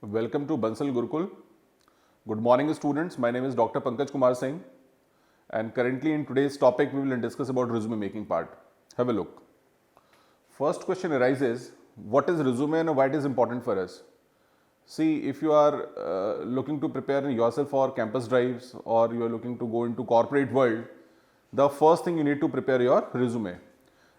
Welcome to Bansal Gurukul. Good morning, students. My name is Dr. Pankaj Kumar Singh, and currently in today's topic, we will discuss about resume making part. Have a look. First question arises: what is resume and why it is important for us? See, if you are looking to prepare yourself for campus drives or you are looking to go into corporate world, the first thing you need to prepare your resume.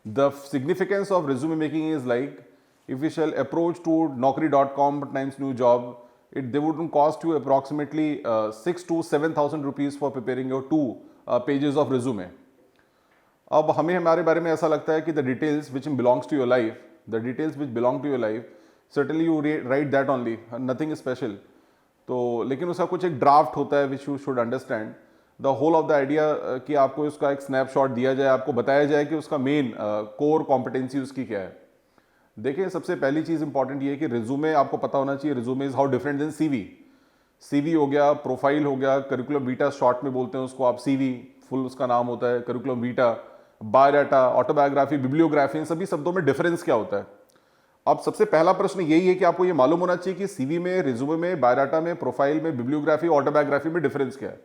The significance of resume making is like if we shall approach to naukri.com times new job, they wouldn't cost you approximately 6 to 7,000 rupees for preparing your two pages of resume. अब हमें हमारे बारे में ऐसा लगता है कि the details which belongs to your life, the details which belong to your life, certainly you write that only, nothing special. तो लेकिन उसका कुछ एक ड्राफ्ट होता है which you should understand the whole of the idea, कि आपको उसका एक स्नैपशॉट दिया जाए, आपको बताया जाए कि उसका मेन कोर कॉम्पिटेंसी उसकी क्या है. देखिए, सबसे पहली चीज़ इंपॉर्टेंट ये है कि रिज्यूमे आपको पता होना चाहिए. Resume is how different than CV. CV हो गया, प्रोफाइल हो गया, करिकुलम वीटा शॉर्ट में बोलते हैं उसको आप. सीवी फुल उसका नाम होता है, curriculum vitae, biodata, autobiography, bibliography, इन सभी शब्दों में डिफरेंस क्या होता है. अब सबसे पहला प्रश्न यही है कि आपको ये मालूम होना चाहिए कि सीवी में, रिज्यूमे में, बायोडाटा में, प्रोफाइल में, बिब्लियोग्राफी, ऑटोबायोग्राफी में डिफरेंस क्या है.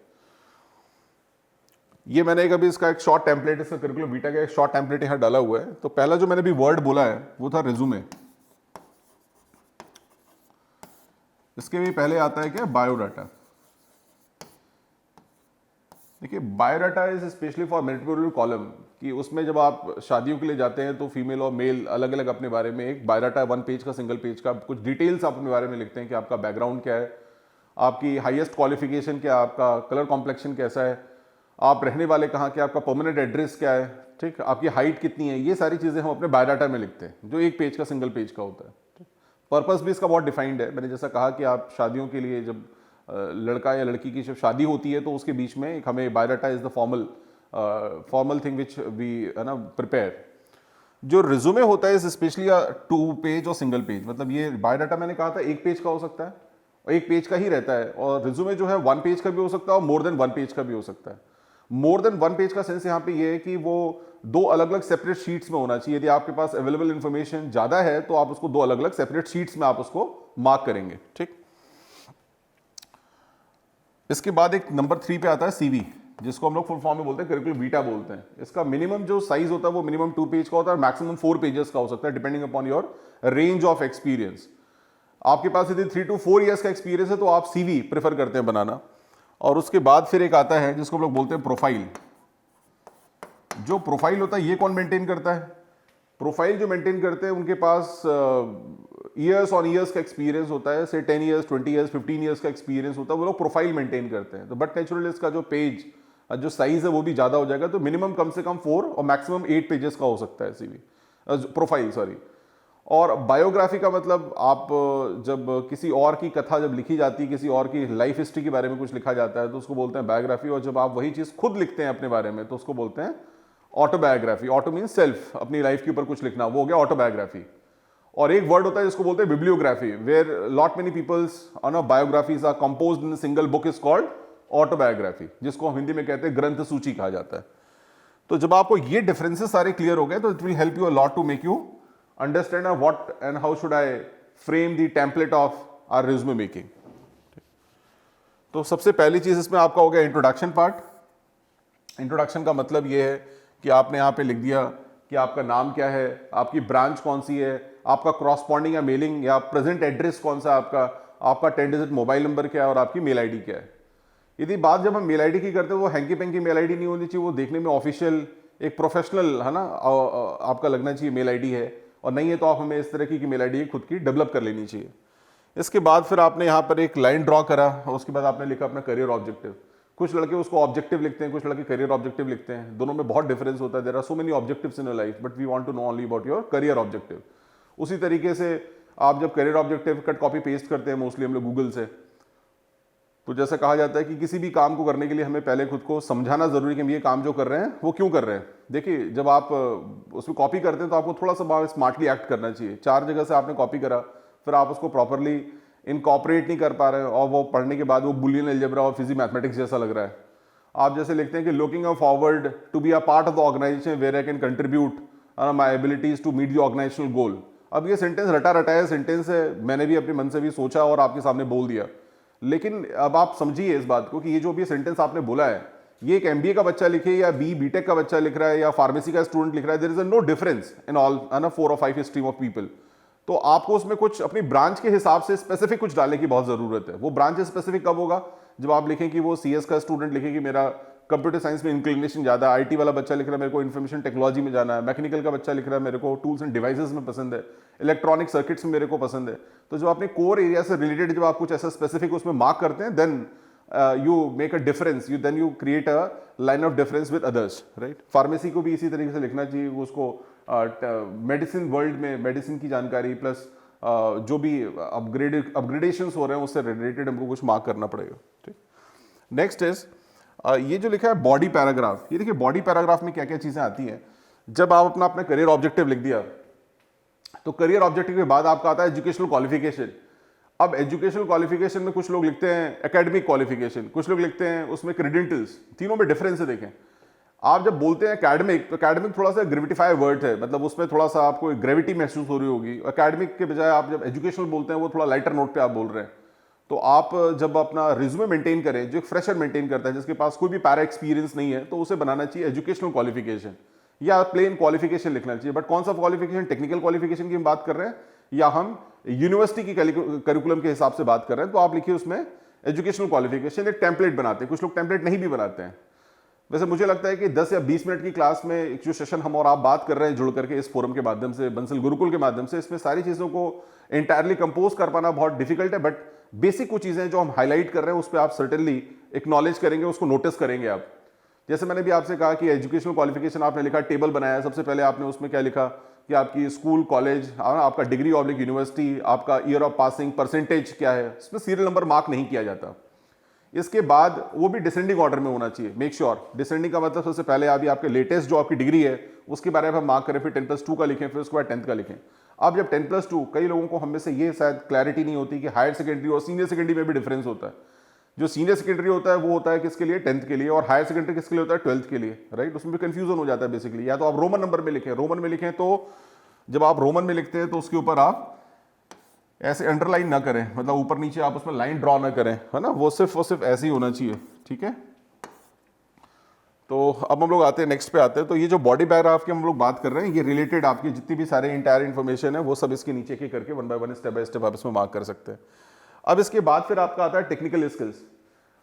ये मैंने अभी इसका एक शॉर्ट टेम्पलेट, इसका करिकुलम वीटा का एक शॉर्ट टेम्पलेट यहाँ डाला हुआ है. तो पहला जो मैंने भी वर्ड बोला है वो था रिज्यूमे. इसके भी पहले आता है क्या, बायोडाटा. देखिए, biodata is specially for matrimonial column, कि उसमें जब आप शादियों के लिए जाते हैं तो फीमेल और मेल अलग अलग अपने बारे में एक बायोडाटा, 1 पेज का, सिंगल पेज का, कुछ डिटेल्स आप अपने बारे में लिखते हैं कि आपका बैकग्राउंड क्या है, आपकी हाईएस्ट क्वालिफिकेशन क्या, आपका कलर कॉम्प्लेक्शन कैसा है, आप रहने वाले कहाँ के, आपका परमानेंट एड्रेस क्या है, ठीक, आपकी हाइट कितनी है. ये सारी चीज़ें हम अपने बायोडाटा में लिखते हैं, जो 1 पेज का, सिंगल पेज का होता है. पर्पस भी इसका बहुत डिफाइंड है. मैंने जैसा कहा कि आप शादियों के लिए, जब लड़का या लड़की की जब शादी होती है तो उसके बीच में एक हमें biodata is the formal thing which we है ना प्रिपेयर. जो रिज्यूमे होता है स्पेशली 2 पेज और सिंगल पेज. मतलब ये बायोडाटा मैंने कहा था 1 पेज का हो सकता है और 1 पेज का ही रहता है, और रिज्यूमे जो है 1 पेज का भी हो सकता है और मोर देन 1 पेज का भी हो सकता है. मोर देन 1 पेज का सेंस यहाँ पे ये है कि वो 2 अलग अलग सेपरेट शीट्स में होना चाहिए. यदि आपके पास अवेलेबल इंफॉर्मेशन ज्यादा है तो आप उसको 2 अलग अलग सेपरेट शीट्स में आप उसको मार्क करेंगे. ठीक. इसके बाद एक नंबर 3 पे आता है सीवी, जिसको हम लोग फुल फॉर्म में बोलते हैं करिकुलम वीटा बोलते हैं. इसका मिनिमम जो साइज होता है वो मिनिमम 2 पेज का होता है और मैक्सिमम 4 पेजेस का हो सकता है, depending upon your range of experience. आपके पास यदि 3 to 4 ईयर्स का एक्सपीरियंस है तो आप सीवी प्रेफर करते हैं बनाना. और उसके बाद फिर एक आता है जिसको हम लोग बोलते हैं प्रोफाइल. जो प्रोफाइल होता है ये कौन मेंटेन करता है? प्रोफाइल जो मेंटेन करते हैं उनके पास ईयर्स ऑन ईयर्स का एक्सपीरियंस होता है, से 10 ईयर्स, 20 ईयर्स, 15 ईयर्स का एक्सपीरियंस होता है. वो लोग प्रोफाइल मेंटेन करते हैं. तो बट नेचुरली इसका जो पेज, जो साइज है वो भी ज्यादा हो जाएगा. तो मिनिमम कम से कम 4 और मैक्सिमम 8 पेजेस का हो सकता है सीवी, प्रोफाइल सॉरी. और बायोग्राफी का मतलब आप जब किसी और की कथा जब लिखी जाती है, किसी और की लाइफ हिस्ट्री के बारे में कुछ लिखा जाता है तो उसको बोलते हैं बायोग्राफी. और जब आप वही चीज खुद लिखते हैं अपने बारे में तो उसको बोलते हैं ऑटोबायोग्राफी. ऑटो मीन सेल्फ, अपनी लाइफ के ऊपर कुछ लिखना, वो हो गया ऑटोबायोग्राफी. और एक वर्ड होता है जिसको बोलते हैं bibliography, where lot many peoples on biographies are composed in single book, is called autobiography, जिसको हिंदी में कहते हैं ग्रंथ सूची कहा जाता है. तो जब आपको ये डिफरेंसेस सारे क्लियर हो गए तो it will help you a lot to make you understand what and how should I frame the template of our resume making. तो सबसे पहली चीज इसमें आपका हो गया इंट्रोडक्शन पार्ट. इंट्रोडक्शन का मतलब ये है कि आपने यहाँ पे लिख दिया कि आपका नाम क्या है, आपकी ब्रांच कौन सी है, आपका क्रॉसपॉन्डिंग या मेलिंग या प्रेजेंट एड्रेस कौन सा, आपका 10 डिजिट मोबाइल नंबर क्या है और आपकी मेल आईडी क्या है. यदि बात जब हम मेल आईडी की करते हैं वो हैंकी पेंकी मेल आईडी नहीं होनी चाहिए, वो देखने में ऑफिशियल, एक प्रोफेशनल है ना आपका लगना चाहिए मेल आईडी है. और नहीं है तो आप हमें इस तरह की मेल आईडी खुद की डेवलप कर लेनी चाहिए. इसके बाद फिर आपने यहाँ पर एक लाइन ड्रॉ करा और उसके बाद आपने लिखा अपना करियर ऑब्जेक्टिव. कुछ लड़के उसको ऑब्जेक्टिव लिखते हैं, कुछ लड़के करियर ऑब्जेक्टिव लिखते हैं. दोनों में बहुत डिफरेंस होता है. There are so many objectives in your life but we want to know only about your career objective. उसी तरीके से आप जब career objective cut copy paste करते हैं मोस्टली हम लोग गूगल से, तो जैसा कहा जाता है कि किसी भी काम को करने के लिए हमें पहले खुद को समझाना जरूरी है कि हम ये काम जो कर रहे हैं वो क्यों कर रहे हैं. देखिए, जब आप उसमें कॉपी करते हैं तो आपको थोड़ा सा स्मार्टली एक्ट करना चाहिए. 4 जगह से आपने कॉपी करा, फिर आप उसको प्रॉपरली इनकॉर्पोरेट नहीं कर पा रहे हैं और वो पढ़ने के बाद वो बुलियन अलजेब्रा और फिजिक्स मैथमेटिक्स जैसा लग रहा है. आप जैसे लिखते हैं कि looking forward to be a part of the organisation where I can contribute my abilities to meet the organisational goal. अब ये सेंटेंस रटा रटाया सेंटेंस है, मैंने भी अपने मन से भी सोचा और आपके सामने बोल दिया, लेकिन अब आप समझिए इस बात को कि ये जो भी सेंटेंस आपने बोला है, ये एक एमबीए का बच्चा लिखे या बीटेक का बच्चा लिख रहा है या फार्मेसी का स्टूडेंट लिख रहा है, there is no difference in all 4 और 5 स्ट्रीम ऑफ पीपल। तो आपको उसमें कुछ अपनी ब्रांच के हिसाब से स्पेसिफिक कुछ डालने की बहुत जरूरत है। वो ब्रांच स्पेसिफिक कब होगा, जब आप लिखें कि वो सीएस का स्टूडेंट लिखे कि मेरा कंप्यूटर साइंस में इंक्लिनेशन ज्यादा है, आईटी वाला बच्चा लिख रहा है मेरे को इन्फॉर्मेशन टेक्नोलॉजी में जाना है, मैकेनिकल का बच्चा लिख रहा है मेरे को टूल्स एंड डिवाइसेस में पसंद है, इलेक्ट्रॉनिक सर्किट्स में मेरे को पसंद है। तो जो अपने कोर एरिया से रिलेटेड जब आप कुछ ऐसा स्पेसिफिक उसमें मार्क करते हैं, then you make a difference, then you create a line of difference with others, right? Pharmacy को भी इसी तरीके से लिखना चाहिए, उसको मेडिसिन वर्ल्ड में मेडिसिन की जानकारी प्लस जो भी अपग्रेडेशंस हो रहे हैं उससे रिलेटेड हमको कुछ मार्क करना पड़ेगा, ठीक। नेक्स्ट इज ये जो लिखा है बॉडी पैराग्राफ। ये देखिए बॉडी पैराग्राफ में क्या क्या चीजें आती हैं। जब आप अपना करियर ऑब्जेक्टिव लिख दिया, तो करियर ऑब्जेक्टिव के बाद आपका आता है एजुकेशनल क्वालिफिकेशन। अब एजुकेशनल क्वालिफिकेशन में कुछ लोग लिखते हैं एकेडमिक क्वालिफिकेशन, कुछ लोग लिखते हैं उसमें क्रेडेंशियल्स, तीनों में डिफरेंस है। देखें, आप जब बोलते हैं एकेडमिक, तो एकेडमिक थोड़ा सा ग्रेविटिफाई वर्ड है, मतलब उसमें थोड़ा सा आपको ग्रेविटी महसूस हो रही होगी। एकेडमिक के बजाय आप जब एजुकेशनल बोलते हैं वो थोड़ा लाइटर नोट पे आप बोल रहे हैं। तो आप जब अपना रिज्यूमे मेंटेन करें, जो एक फ्रेशर मेंटेन करता है जिसके पास कोई भी पैरा एक्सपीरियंस नहीं है, तो उसे बनाना चाहिए एजुकेशनल क्वालिफिकेशन या प्लेन क्वालिफिकेशन लिखना चाहिए। बट कौन सा क्वालिफिकेशन, टेक्निकल क्वालिफिकेशन की हम बात कर रहे हैं या हम यूनिवर्सिटी की करिकुलम के हिसाब से बात कर रहे हैं, तो आप लिखिए उसमें एजुकेशनल क्वालिफिकेशन। एक टेम्पलेट बनाते हैं, कुछ लोग टेम्पलेट नहीं भी बनाते हैं। वैसे मुझे लगता है कि 10 या 20 मिनट की क्लास में एक जो सेशन हम और आप बात कर रहे हैं जुड़ करके इस फोरम के माध्यम से, बंसल गुरुकुल के माध्यम से, इसमें सारी चीज़ों को इंटायरली कंपोज कर पाना बहुत डिफिकल्ट है। बट बेसिक कुछ चीज़ें जो हम हाईलाइट कर रहे हैं उस पर आप सर्टेनली एक्नॉलेज करेंगे, उसको नोटिस करेंगे आप। जैसे मैंने भी आपसे कहा कि एजुकेशनल क्वालिफिकेशन आपने लिखा, टेबल बनाया, सबसे पहले आपने उसमें क्या लिखा कि आपकी स्कूल, कॉलेज, आपका डिग्री ऑब्लिक यूनिवर्सिटी, आपका ईयर ऑफ पासिंग, परसेंटेज क्या है, इसमें सीरियल नंबर मार्क नहीं किया जाता। इसके बाद वो भी डिसेंडिंग ऑर्डर में होना चाहिए। मेक श्योर डिसेंडिंग का मतलब सबसे पहले अभी आपके लेटेस्ट जो आपकी डिग्री है उसके बारे में हम मार्क करें, फिर 10+2 का लिखें, फिर उसके बाद 10th का लिखें। अब जब 10+2, कई लोगों को हम में से ये शायद क्लैरिटी नहीं होती कि हायर सेकेंडरी और सीनियर सेकेंडरी में भी डिफरेंस होता है। जो सीनियर सेकेंडरी होता है वो होता है किसके लिए, 10th के लिए, और हायर सेकेंडरी किसके लिए होता है, 12th के लिए, राइट। उसमें भी कंफ्यूजन हो जाता है बेसिकली। या तो आप रोमन नंबर में लिखें, रोमन में लिखें तो जब आप रोमन में लिखते हैं तो उसके ऊपर आप ऐसे अंडरलाइन ना करें, मतलब ऊपर नीचे आप उसमें लाइन ड्रॉ ना करें, है ना, वो सिर्फ ऐसे ही होना चाहिए, ठीक है। तो अब हम लोग आते हैं नेक्स्ट पे आते हैं। तो ये जो बॉडी पैराग्राफ की हम लोग बात कर रहे हैं, ये रिलेटेड आपकी जितनी भी सारे इंटायर इन्फॉर्मेशन है वो सब इसके नीचे के करके 1 by 1 स्टेप बाय स्टेप आप इसमें मार्क कर सकते हैं। अब इसके बाद फिर आपका आता है टेक्निकल स्किल्स।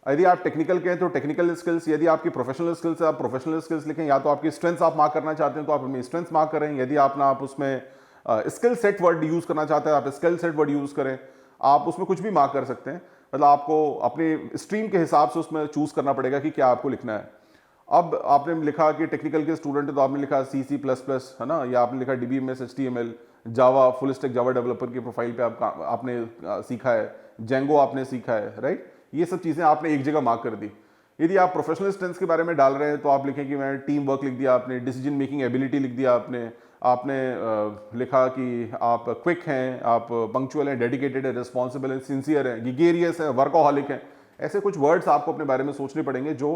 यदि आप टेक्निकल कहें तो टेक्निकल स्किल्स, यदि आपकी प्रोफेशनल स्किल्स है आप प्रोफेशनल स्किल्स लिखें, या तो आपकी स्ट्रेंथ्स आप मार्क करना चाहते हैं तो आप अपनी स्ट्रेंथ्स मार्क करें, यदि आप उसमें स्किल सेट वर्ड यूज करना चाहते हैं आप स्किल सेट वर्ड यूज करें, आप उसमें कुछ भी मार्क कर सकते हैं। मतलब आपको अपने स्ट्रीम के हिसाब से उसमें चूज करना पड़ेगा कि क्या आपको लिखना है। अब आपने लिखा कि टेक्निकल के स्टूडेंट है तो आपने लिखा C++, है ना, या आपने लिखा DBMS, HTML, जावा, फुल स्टैक जावा डेवलपर की प्रोफाइल पे आपने सीखा है, जेंगो आपने सीखा है, राइट। ये सब चीज़ें आपने एक जगह मार्क कर दी। यदि आप प्रोफेशनल स्ट्रेंथ्स के बारे में डाल रहे हैं तो आप लिखें कि मैं टीम वर्क लिख दिया आपने, डिसीजन मेकिंग एबिलिटी लिख दिया आपने लिखा कि आप क्विक हैं, आप पंक्चुअल हैं, डेडिकेटेड है, रिस्पॉन्सिबल हैं, सिंसियर हैं, गिगेरियस हैं, वर्कोहॉलिक हैं। ऐसे कुछ वर्ड्स आपको अपने बारे में सोचने पड़ेंगे जो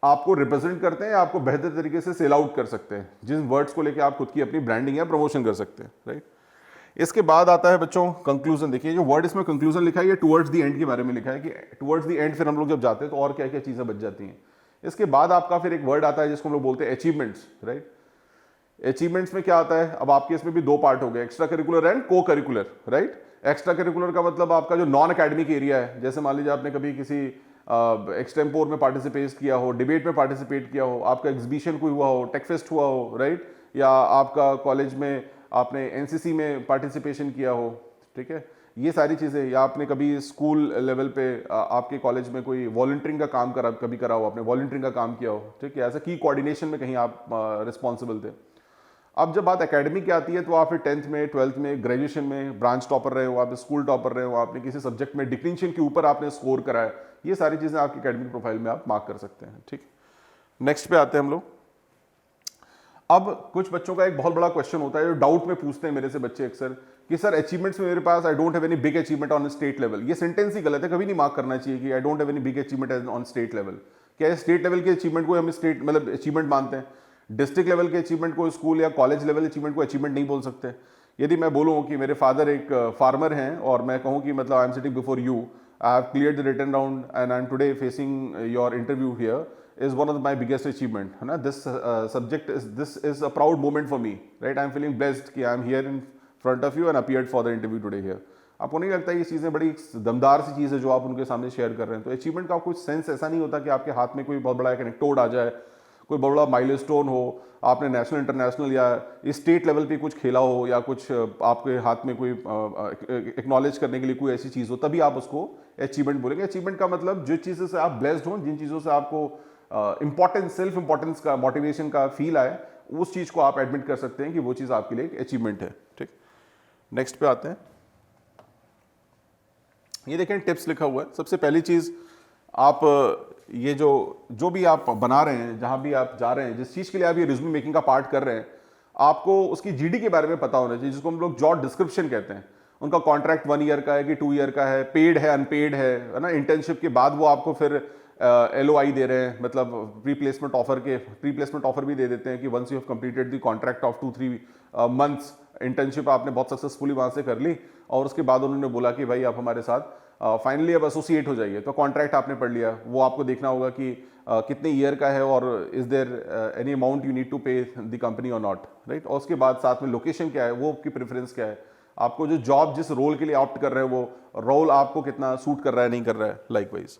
आपको रिप्रेजेंट करते हैं, आपको बेहतर तरीके से सेल आउट कर सकते हैं, जिन वर्ड्स को लेकर आप खुद की अपनी ब्रांडिंग या प्रमोशन कर सकते हैं, राइट। इसके बाद आता है बच्चों कंक्लूजन। देखिए जो वर्ड इसमें कंक्लूजन लिखा है ये टुवर्ड्स द एंड के बारे में लिखा है कि टुवर्ड्स द एंड फिर हम लोग जब जाते हैं तो और क्या क्या चीज़ें बच जाती हैं। इसके बाद आपका फिर एक वर्ड आता है जिसको हम लोग बोलते हैं अचीवमेंट्स, राइट। अचीवमेंट्स में क्या आता है, अब आपके इसमें भी 2 पार्ट हो गए, एक्स्ट्रा करिकुलर एंड को करिकुलर, राइट। एक्स्ट्रा करिकुलर का मतलब आपका जो नॉन एकेडमिक एरिया है, जैसे मान लीजिए आपने कभी किसी एक्सटेम्पोर में पार्टिसिपेट किया हो, डिबेट में पार्टिसिपेट किया हो, आपका एग्जीबिशन कोई हुआ हो, टेकफेस्ट हुआ हो, राइट, या आपका कॉलेज में आपने एनसीसी में पार्टिसिपेशन किया हो, ठीक है, ये सारी चीज़ें, या आपने कभी स्कूल लेवल पे आपके कॉलेज में कोई वॉलंटियरिंग का काम कभी करा हो, आपने वॉलंटियरिंग का काम किया हो, ठीक है, ऐसा की कोऑर्डिनेशन में कहीं आप रिस्पॉन्सिबल थे। अब जब बात एकेडमिक की आती है तो आप फिर 10th में, 12th में, ग्रेजुएशन में ब्रांच टॉपर रहे हो, आप स्कूल टॉपर रहे हो, आपने किसी सब्जेक्ट में डिस्टिंक्शन के ऊपर आपने स्कोर करा है, ये सारी चीज़ें आपकी एकेडमिक प्रोफाइल में आप मार्क कर सकते हैं, ठीक। नेक्स्ट पे आते हैं हम लोग। अब कुछ बच्चों का एक बहुत बड़ा क्वेश्चन होता है जो डाउट में पूछते हैं मेरे से बच्चे अक्सर कि सर अचीवमेंट्स में मेरे पास I don't have any big achievement on state level. ये सेंटेंस ही गलत है, कभी नहीं मार्क करना चाहिए कि I don't have any big achievement on state level. क्या स्टेट लेवल के अचीवमेंट को हम स्टेट मतलब अचीवमेंट मानते हैं? डिस्ट्रिक्ट लेवल के अचीवमेंट को स्कूल या कॉलेज लेवल अचीवमेंट को अचीवमेंट नहीं बोल सकते। यदि मैं बोलूँ कि मेरे फादर एक फार्मर हैं और मैं कहूँ कि मतलब I am sitting before you, I have cleared the written round and I am today facing your interview here, is one of my biggest achievement है ना. This is a proud moment for me, right? I am feeling blessed कि I am here in front of you and appeared for the interview today here. आपको नहीं लगता ये चीज़ें बड़ी दमदार सी चीज़ है जो आप उनके सामने शेयर कर रहे हैं? तो अचीवमेंट का कुछ सेंस ऐसा नहीं होता कि आपके हाथ में कोई बहुत बड़ा एक एनेक्डोट आ जाए, कोई बहुत बड़ा माइलस्टोन हो, आपने नेशनल इंटरनेशनल या स्टेट लेवल पे कुछ खेला हो, या कुछ आपके हाथ में कोई एक्नॉलेज करने के लिए कोई ऐसी चीज़ हो, तभी आप उसको अचीवमेंट बोलेंगे. अचीवमेंट का मतलब जो चीज़ों से आप ब्लेस्ड हो, जिन चीज़ों से आपको इंपॉर्टेंस, सेल्फ इंपॉर्टेंस का, मोटिवेशन का फील आए, उस चीज़ को आप एडमिट कर सकते हैं कि वो चीज़ आपके लिए एक अचीवमेंट है. ठीक, नेक्स्ट पे आते हैं. ये देखें टिप्स लिखा हुआ है. सबसे पहली चीज़, आप ये जो भी आप बना रहे हैं, जहाँ भी आप जा रहे हैं, जिस चीज़ के लिए आप ये रिज्यूमे मेकिंग का पार्ट कर रहे हैं, आपको उसकी जीडी के बारे में पता होना चाहिए, जिसको हम लोग जॉब डिस्क्रिप्शन कहते हैं. उनका कॉन्ट्रैक्ट 1 ईयर का है कि 2 ईयर का है, पेड है, अनपेड है ना. इंटर्नशिप के बाद वो आपको फिर LOI दे रहे हैं, मतलब प्री प्लेसमेंट ऑफर भी दे देते हैं कि once you have completed the contract of 2-3 months, internship आपने बहुत सक्सेसफुली वहाँ से कर ली और उसके बाद उन्होंने बोला कि भाई आप हमारे साथ फाइनली अब एसोसिएट हो जाइए. तो कॉन्ट्रैक्ट आपने पढ़ लिया, वो आपको देखना होगा कि कितने ईयर का है और is there any amount you need to pay the company और नॉट, राइट. और उसके बाद साथ में लोकेशन क्या है, वो आपकी प्रेफरेंस क्या है, आपको जो जॉब जिस रोल के लिए ऑप्ट कर रहे हैं वो रोल आपको कितना सूट कर रहा है, नहीं कर रहा है. लाइकवाइज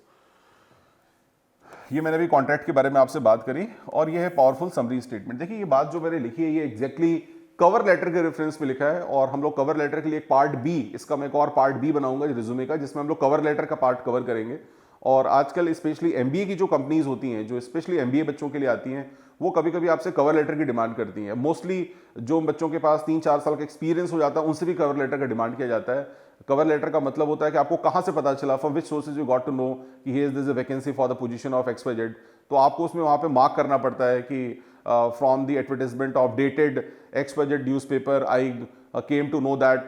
ये मैंने भी कॉन्ट्रैक्ट के बारे में आपसे बात करी. और ये है पावरफुल समरी स्टेटमेंट. देखिए ये बात जो मैंने लिखी है ये एग्जैक्टली कवर लेटर के रेफरेंस में लिखा है, और हम लोग कवर लेटर के लिए एक पार्ट बी, इसका मैं एक और पार्ट बी बनाऊंगा रिज्यूमे का, जिसमें हम लोग कवर लेटर का पार्ट कवर करेंगे. और आजकल स्पेशली MBA की जो कंपनीज होती हैं, जो स्पेशली MBA बच्चों के लिए आती हैं, वो कभी कभी आपसे कवर लेटर की डिमांड करती हैं. मोस्टली जो बच्चों के पास 3-4 साल का एक्सपीरियंस हो जाता है, उनसे भी कवर लेटर का डिमांड किया जाता है. कवर लेटर का मतलब होता है कि आपको कहाँ से पता चला, from which sources you got to know कि here this a vacancy for the position of XYZ. तो आपको उसमें वहाँ पे मार्क करना पड़ता है कि from the advertisement of dated XYZ newspaper I came to know that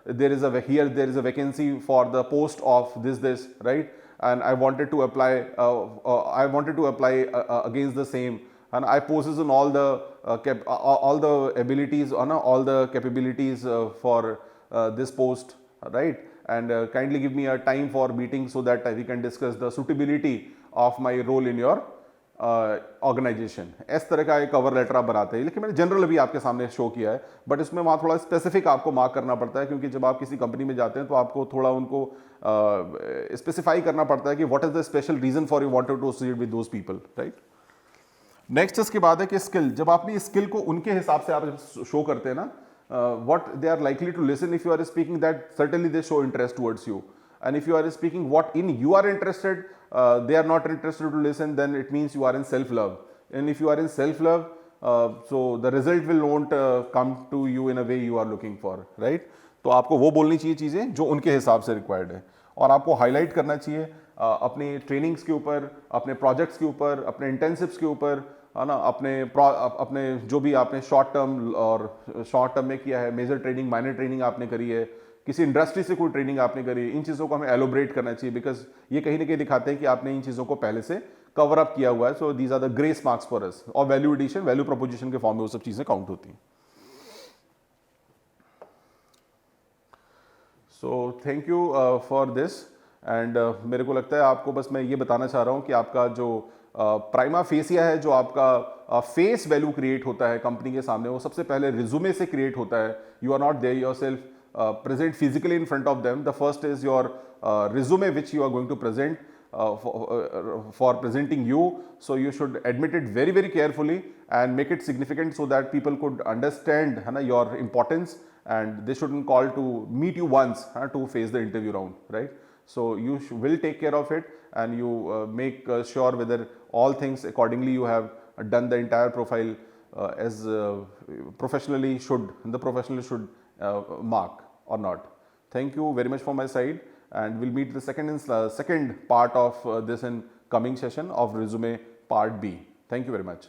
there is a vacancy for the post of this, right, and I wanted to apply against the same, and I possess on all the abilities, all the capabilities for this post, right, and kindly give me a time for meeting so that we can discuss the suitability of my role in your organisation. इस तरह का एक cover letter आप बनाते हैं. लेकिन मैंने general अभी आपके सामने शो किया है, बट इसमें वहाँ थोड़ा स्पेसिफिक आपको मार्क करना पड़ता है, क्योंकि जब आप किसी कंपनी में जाते हैं तो आपको थोड़ा उनको स्पेसिफाई करना पड़ता है कि what is the special reason for you wanted to associate with those people, right. Next इसके बाद है कि स्किल. जब अपनी स्किल को उनके हिसाब से आप शो करते हैं ना, what they are likely to listen. If you are speaking that, certainly they show interest towards you, and if you are speaking what in you are interested, they are not interested to listen, then it means you are in self love. And if you are in self love, so the result will won't come to you in a way you are looking for, right. तो आपको वो बोलनी चाहिए चीज़ें जो उनके हिसाब से रिक्वायर्ड है, और आपको हाईलाइट करना चाहिए अपनी ट्रेनिंग्स के ऊपर, अपने प्रोजेक्ट्स के ऊपर, अपने इंटर्नशिप्स के ऊपर, है ना, अपने जो भी आपने शॉर्ट टर्म में किया है, मेजर ट्रेनिंग, माइनर ट्रेनिंग आपने करी है, किसी इंडस्ट्री से कोई ट्रेनिंग आपने करी, इन चीज़ों को हमें एलोबरेट करना चाहिए, बिकॉज ये कहीं ना कहीं दिखाते हैं कि आपने इन चीज़ों को पहले से कवर अप किया हुआ है. So these are the grace marks for us. और वैल्यू एडिशन, वैल्यू प्रोपोजिशन के फॉर्म में वो सब चीज़ें काउंट होती हैं. So thank you for this. And मेरे को लगता है आपको बस मैं ये बताना चाह रहा हूँ कि आपका जो प्राइमा फेसिया है, जो आपका फेस वैल्यू क्रिएट होता है कंपनी के सामने, वो सबसे पहले रिज्यूमे से क्रिएट होता है. You are not there yourself present physically in front of them. The first is your resume which you are going to present for presenting you. So you should admit it very, very carefully and make it significant so that people could understand your importance, and they shouldn't call to meet you once to face the interview round, right. So you will take care of it, and you make sure whether all things accordingly you have done the entire profile as professionally should, the professional should mark or not. Thank you very much from my side, and we'll meet the second part of this in coming session of resume part B. Thank you very much.